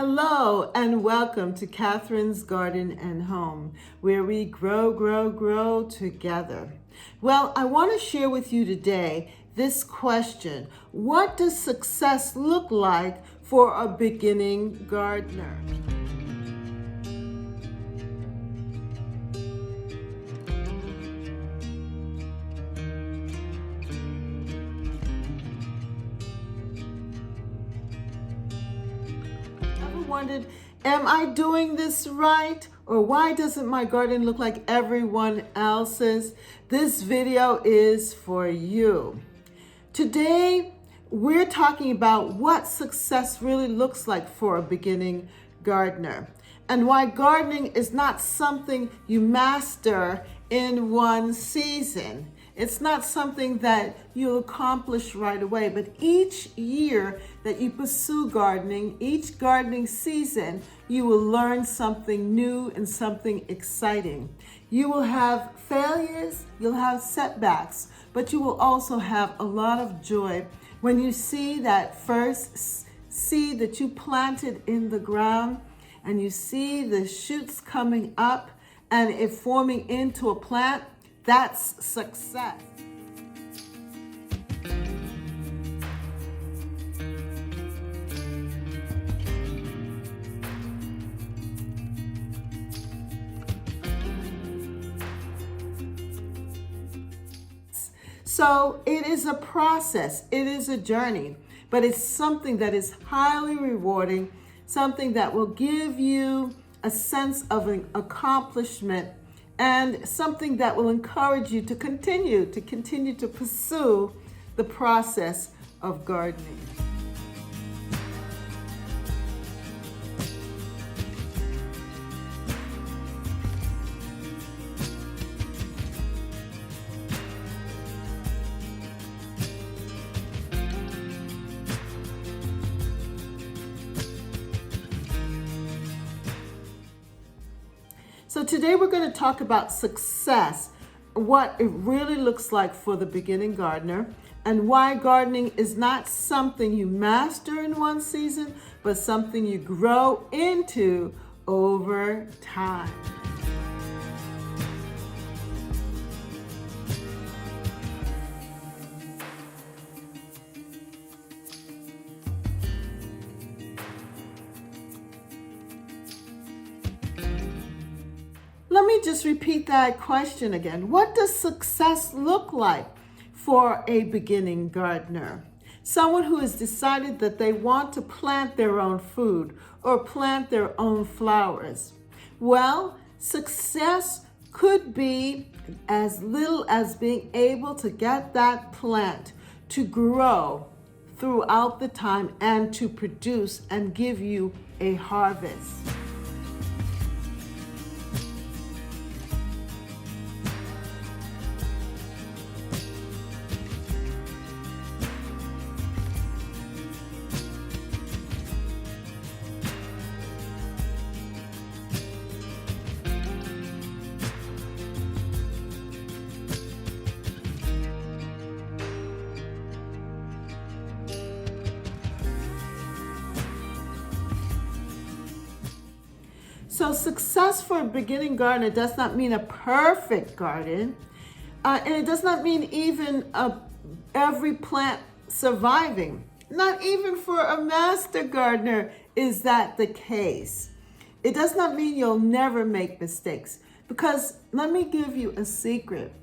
Hello and welcome to Catherine's Garden and Home, where we grow together. Well, I want to share with you today this question. What does success look like for a beginning gardener? Ever wondered, am I doing this right? Or why doesn't my garden look like everyone else's? This video is for you. Today, we're talking about what success really looks like for a beginning gardener and why gardening is not something you master in one season. It's not something that you'll accomplish right away, but each year that you pursue gardening, each gardening season, you will learn something new and something exciting. You will have failures, you'll have setbacks, but you will also have a lot of joy when you see that first seed that you planted in the ground and you see the shoots coming up and it forming into a plant. That's success. So it is a process, it is a journey, but it's something that is highly rewarding, something that will give you a sense of an accomplishment and something that will encourage you to continue to pursue the process of gardening. So today we're going to talk about success, what it really looks like for the beginning gardener, and why gardening is not something you master in one season, but something you grow into over time. Let me just repeat that question again. What does success look like for a beginning gardener? Someone who has decided that they want to plant their own food or plant their own flowers. Well, success could be as little as being able to get that plant to grow throughout the time and to produce and give you a harvest. So success for a beginning gardener does not mean a perfect garden, and it does not mean even every plant surviving. Not even for a master gardener is that the case. It does not mean you'll never make mistakes, because let me give you a secret,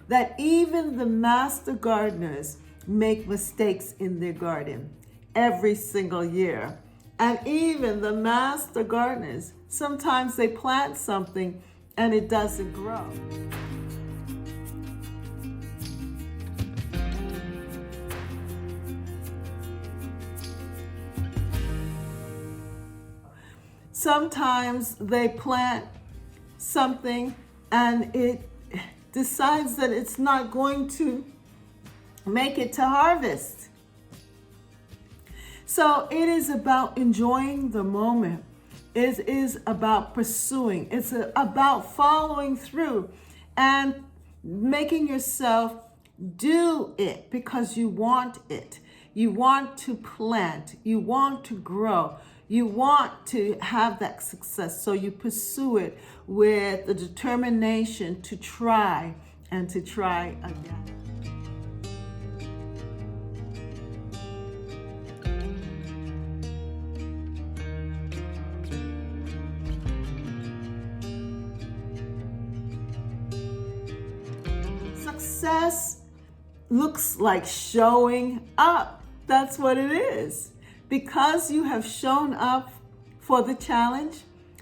that even the master gardeners make mistakes in their garden every single year. And even the master gardeners, sometimes they plant something and it doesn't grow. Sometimes they plant something and it decides that it's not going to make it to harvest. So it is about enjoying the moment. It is about pursuing. It's about following through and making yourself do it because you want it. You want to plant. You want to grow. You want to have that success, so you pursue it with the determination to try and to try again. Success looks like showing up. That's what it is. Because you have shown up for the challenge,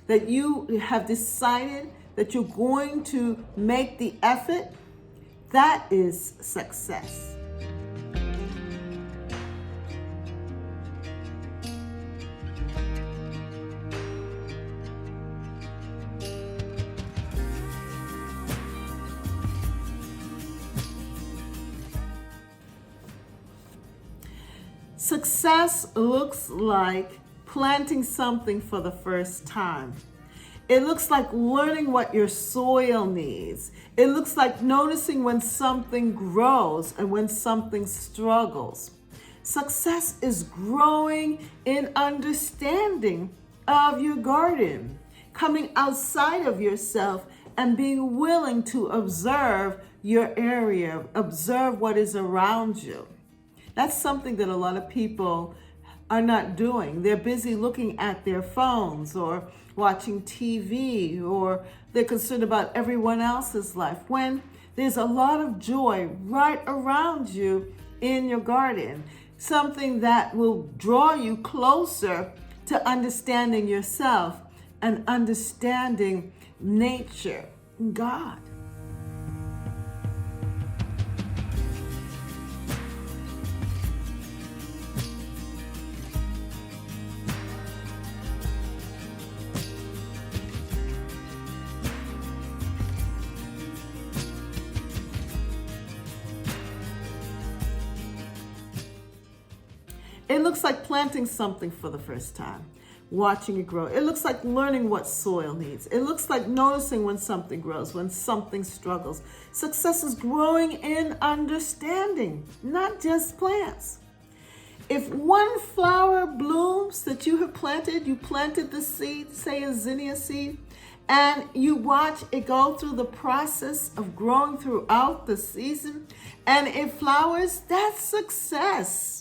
that you have decided that you're going to make the effort, that is success. Success looks like planting something for the first time. It looks like learning what your soil needs. It looks like noticing when something grows and when something struggles. Success is growing in understanding of your garden, coming outside of yourself and being willing to observe your area, observe what is around you. That's something that a lot of people are not doing. They're busy looking at their phones or watching TV, or they're concerned about everyone else's life, when there's a lot of joy right around you in your garden, something that will draw you closer to understanding yourself and understanding nature, God. It looks like planting something for the first time, watching it grow. It looks like learning what soil needs. It looks like noticing when something grows, when something struggles. Success is growing in understanding, not just plants. If one flower blooms that you have planted, you planted the seed, say a zinnia seed, and you watch it go through the process of growing throughout the season, and it flowers, that's success.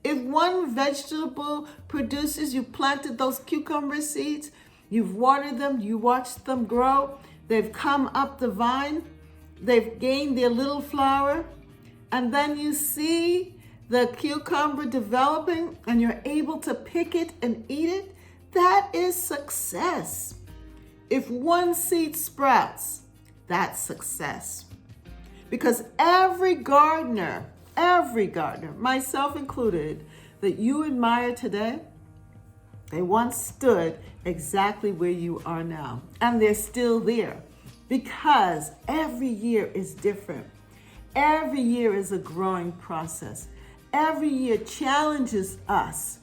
If one vegetable produces, you planted those cucumber seeds, you've watered them, you watched them grow, they've come up the vine, they've gained their little flower, and then you see the cucumber developing and you're able to pick it and eat it, that is success. If one seed sprouts, that's success. Because every gardener, myself included, that you admire today, they once stood exactly where you are now. And they're still there, because every year is different. Every year is a growing process. Every year challenges us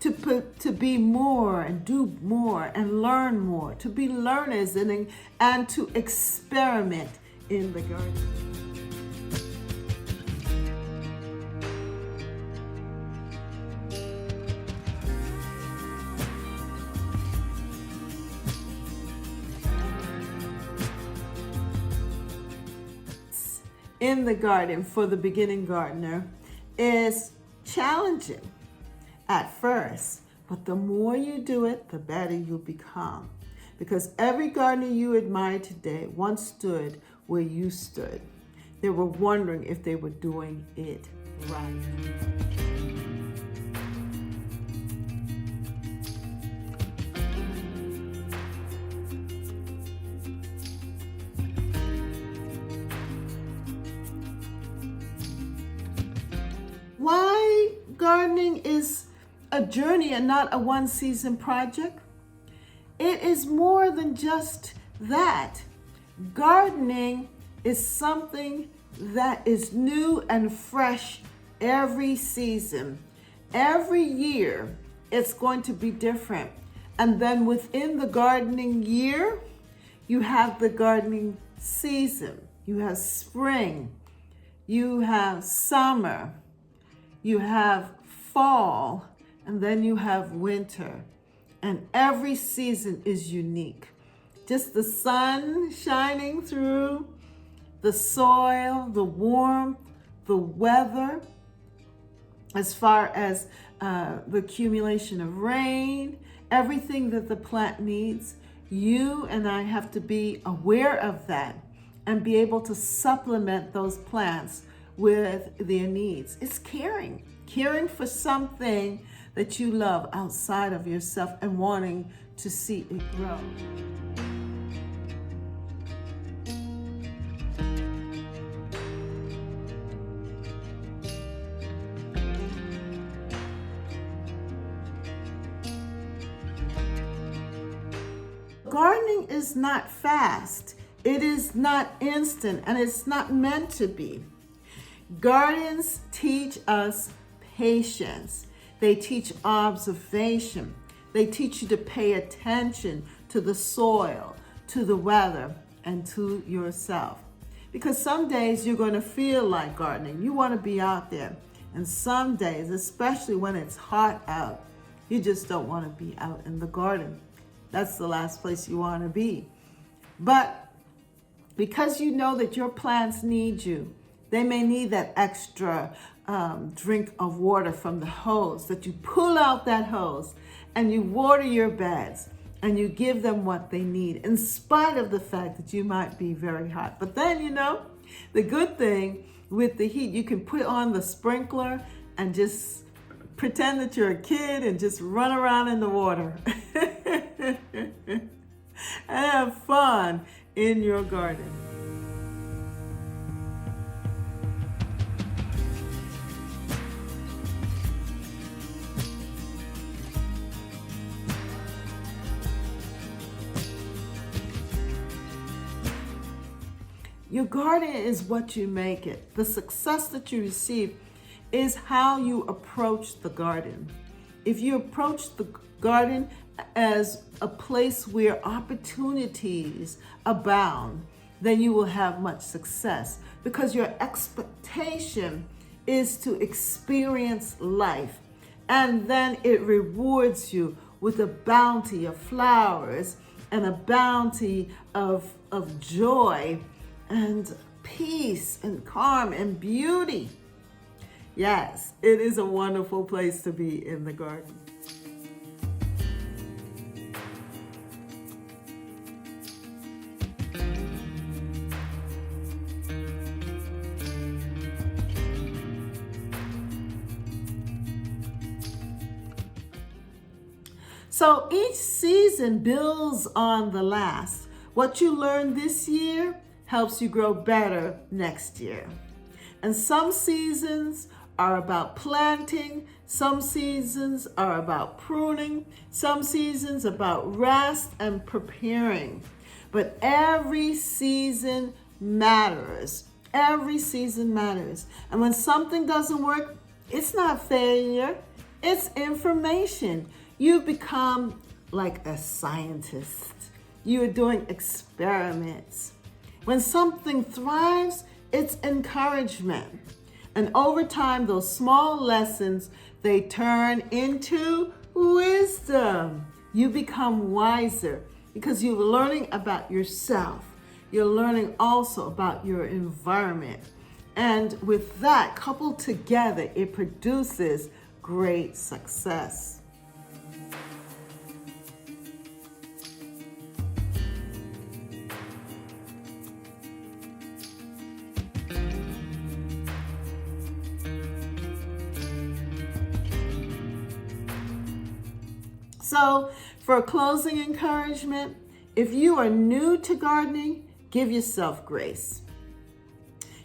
to be more and do more and learn more, to be learners and to experiment in the garden. In the garden for the beginning gardener is challenging at first, but the more you do it, the better you become. Because every gardener you admire today once stood where you stood. They were wondering if they were doing it right. Why gardening is a journey and not a one-season project? It is more than just that. Gardening is something that is new and fresh every season. Every year, it's going to be different. And then within the gardening year, you have the gardening season. You have spring, you have summer, you have fall, and then you have winter. And every season is unique. Just the sun shining through, the soil, the warmth, the weather, as far as the accumulation of rain, everything that the plant needs. You and I have to be aware of that and be able to supplement those plants with their needs. It's caring for something that you love outside of yourself and wanting to see it grow. Gardening is not fast. It is not instant, and it's not meant to be. Gardens teach us patience. They teach observation. They teach you to pay attention to the soil, to the weather, and to yourself. Because some days you're going to feel like gardening. You want to be out there. And some days, especially when it's hot out, you just don't want to be out in the garden. That's the last place you want to be. But because you know that your plants need you, they may need that extra drink of water from the hose, that you pull out that hose and you water your beds and you give them what they need, in spite of the fact that you might be very hot. But then, the good thing with the heat, you can put on the sprinkler and just pretend that you're a kid and just run around in the water and have fun in your garden. Your garden is what you make it. The success that you receive is how you approach the garden. If you approach the garden as a place where opportunities abound, then you will have much success, because your expectation is to experience life, and then it rewards you with a bounty of flowers and a bounty of joy and peace and calm and beauty. Yes, it is a wonderful place to be in the garden. So each season builds on the last. What you learn this year helps you grow better next year. And some seasons are about planting, some seasons are about pruning, some seasons about rest and preparing. But every season matters. Every season matters. And when something doesn't work, it's not failure, it's information. You become like a scientist. You're doing experiments. When something thrives, it's encouragement. And over time, those small lessons, they turn into wisdom. You become wiser because you're learning about yourself. You're learning also about your environment. And with that coupled together, it produces great success. So, for a closing encouragement, if you are new to gardening, give yourself grace.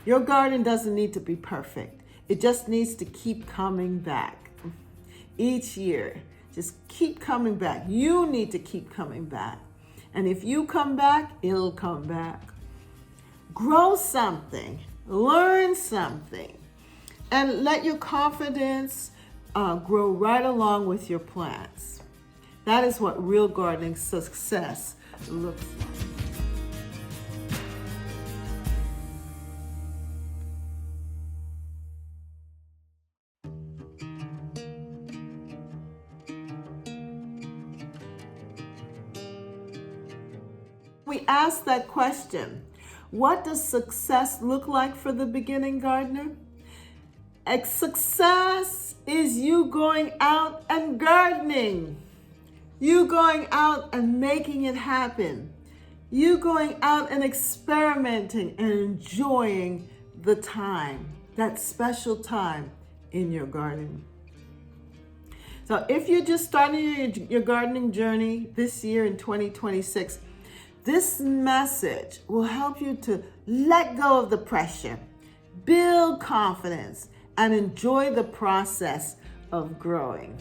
Your garden doesn't need to be perfect. It just needs to keep coming back. Each year, just keep coming back. You need to keep coming back. And if you come back, it'll come back. Grow something, learn something, and let your confidence grow right along with your plants. That is what real gardening success looks like. We asked that question. What does success look like for the beginning gardener? Success is you going out and gardening. You going out and making it happen. You going out and experimenting and enjoying the time, that special time in your garden. So if you're just starting your gardening journey this year in 2026, this message will help you to let go of the pressure, build confidence, and enjoy the process of growing.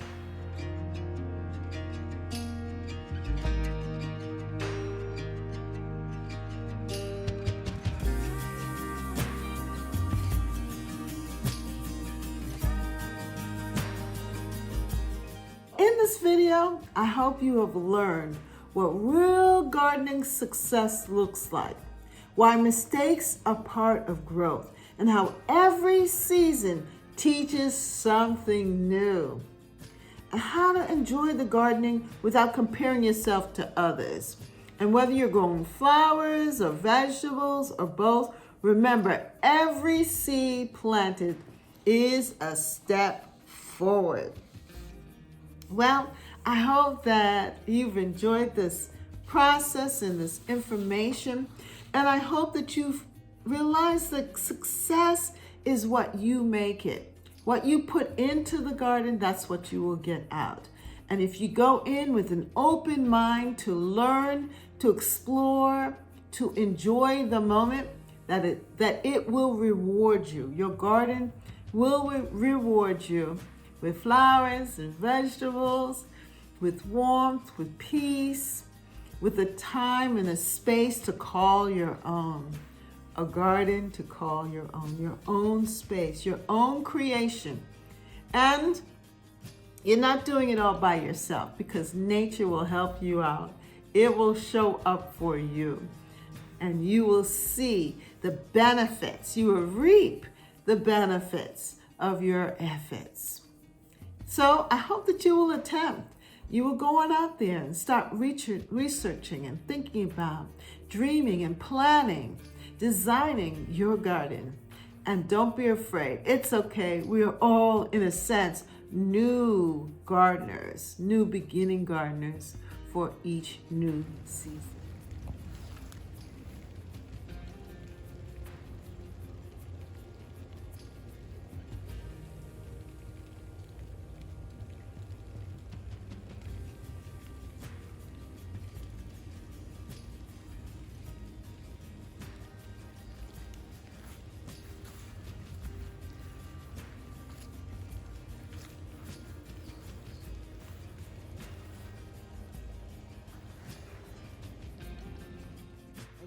In this video, I hope you have learned what real gardening success looks like, why mistakes are part of growth, and how every season teaches something new, and how to enjoy the gardening without comparing yourself to others. And whether you're growing flowers or vegetables or both, remember every seed planted is a step forward. Well, I hope that you've enjoyed this process and this information, and I hope that you've realized that success is what you make it. What you put into the garden, that's what you will get out. And if you go in with an open mind to learn, to explore, to enjoy the moment, that it will reward you. Your garden will reward you with flowers and vegetables, with warmth, with peace, with a time and a space to call your own. A garden to call your own space, your own creation. And you're not doing it all by yourself, because nature will help you out. It will show up for you, and you will see the benefits. You will reap the benefits of your efforts. So I hope that you will attempt. You will go on out there and start researching and thinking about, dreaming and planning, designing your garden. And don't be afraid. It's okay. We are all, in a sense, new gardeners, new beginning gardeners for each new season.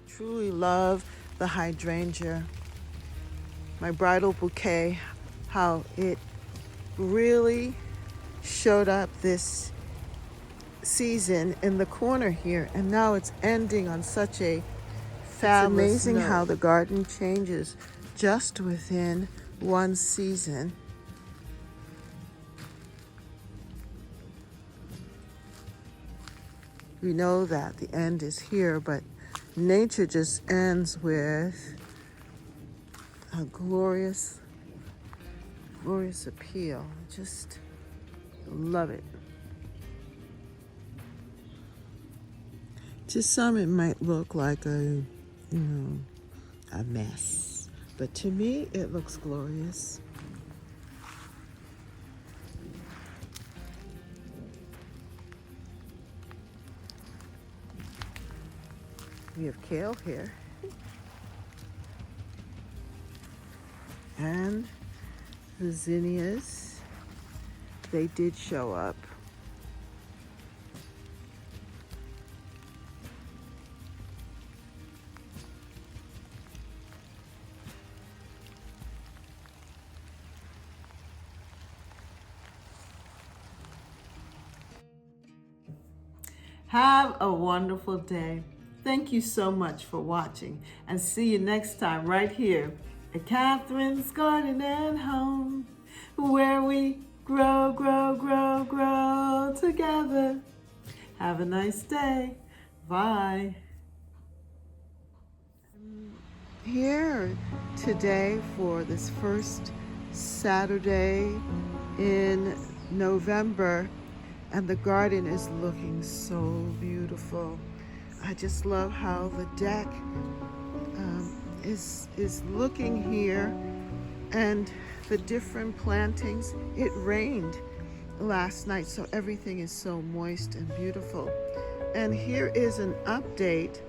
Truly love the hydrangea, my bridal bouquet, how it really showed up this season in the corner here, and now it's ending on such a fabulous It's amazing note. How the garden changes just within one season. We know that the end is here, but nature just ends with a glorious appeal. Just love it. To some, it might look like a mess, but to me, it looks glorious. We have kale here. And the zinnias, they did show up. Have a wonderful day. Thank you so much for watching, and see you next time right here at Catherine's Garden and Home, where we grow, grow, grow, grow together. Have a nice day. Bye. here today for this first Saturday in November, and the garden is looking so beautiful. I just love how the deck is looking here, and the different plantings. It rained last night, so everything is so moist and beautiful. And here is an update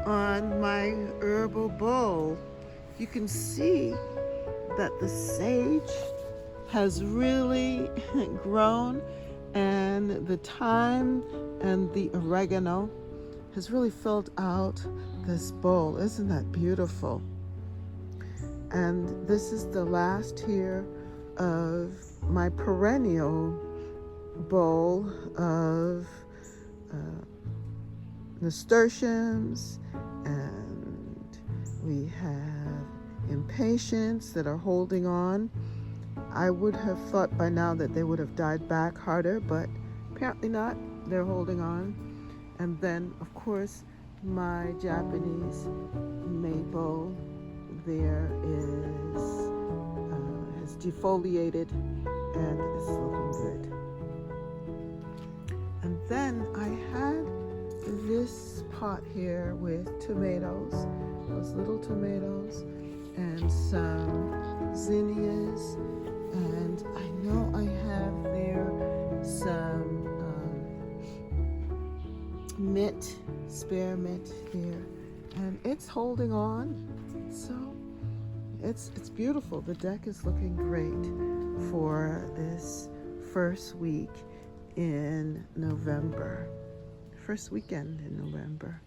on my herbal bowl. You can see that the sage has really grown, and the thyme and the oregano has really filled out this bowl. Isn't that beautiful? And this is the last here of my perennial bowl of nasturtiums, and we have impatiens that are holding on. I would have thought by now that they would have died back harder, but apparently not. They're holding on. And then, of course, my Japanese maple there has defoliated and is looking good. And then I had this pot here with tomatoes, those little tomatoes, and some zinnias, and I know I have there some mint, spare mint here, and it's holding on. So it's beautiful. The deck is looking great for this first week in November, first weekend in November.